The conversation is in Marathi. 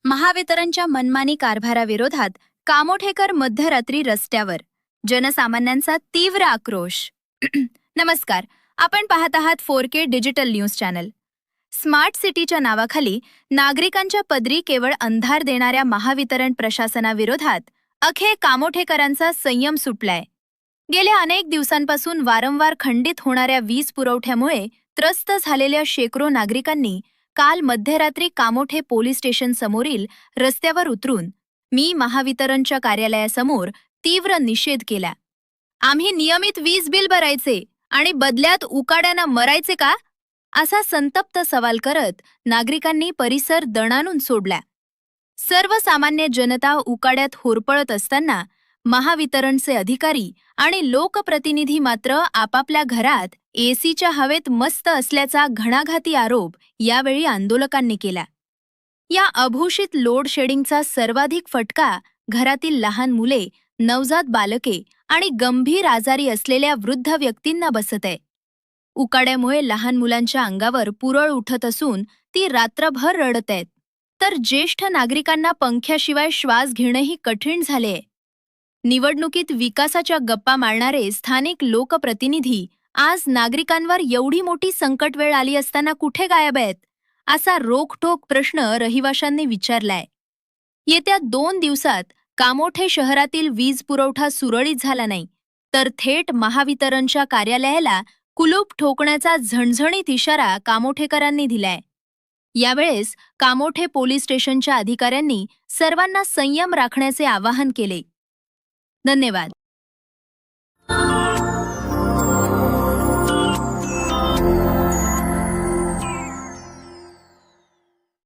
महावितरणच्या मनमानी कारभाराविरोधात कामोठेकर मध्यरात्री रस्त्यावर, जनसामान्यांचा तीव्र आक्रोश. नमस्कार, आपण पाहत आहात 4K digital news channel. Smart सिटीच्या नावाखाली नागरिकांच्या पदरी केवळ अंधार देणाऱ्या महावितरण प्रशासनाविरोधात अखेर कामोठेकरांचा संयम सुटलाय. गेल्या अनेक दिवसांपासून वारंवार खंडित होणाऱ्या वीज पुरवठ्यामुळे त्रस्त झालेल्या शेकडो नागरिकांनी काल मध्यरात्री कामोठे पोलीस स्टेशन समोरील रस्त्यावर उतरून मी महावितरणच्या कार्यालयासमोर तीव्र निषेध केला. आम्ही नियमित वीज बिल भरायचे आणि बदल्यात उकाड्यानं मरायचे का, असा संतप्त सवाल करत नागरिकांनी परिसर दणाणून सोडला. सर्वसामान्य जनता उकाड्यात होरपळत असताना महावितरणचे अधिकारी आणि लोकप्रतिनिधी मात्र आपापल्या घरात एसीच्या हवेत मस्त असल्याचा घणाघाती आरोप यावेळी आंदोलकांनी केला. या अभूषित लोड शेडिंगचा सर्वाधिक फटका घरातील लहान मुले, नवजात बालके आणि गंभीर आजारी असलेल्या वृद्ध व्यक्तींना बसत आहे. उकाड्यामुळे लहान मुलांच्या अंगावर पुरळ उठत असून ती रात्रभर रडत आहेत, तर ज्येष्ठ नागरिकांना पंख्याशिवाय श्वास घेणंही कठीण झाले. निवडणुकीत विकासाच्या गप्पा मारणारे स्थानिक लोकप्रतिनिधी आज नागरिकांवर एवढी मोठी संकटवेळ आली असताना कुठे गायब आहेत, असा रोखठोक प्रश्न रहिवाशांनी विचारलाय. येत्या 2 दिवसात कामोठे शहरातील वीज पुरवठा सुरळीत झाला नाही तर थेट महावितरणच्या कार्यालयाला कुलूप ठोकण्याचा झणझणीत इशारा कामोठेकरांनी दिलाय. यावेळेस कामोठे पोलीस स्टेशनच्या अधिकाऱ्यांनी सर्वांना संयम राखण्याचे आवाहन केले. धन्यवाद.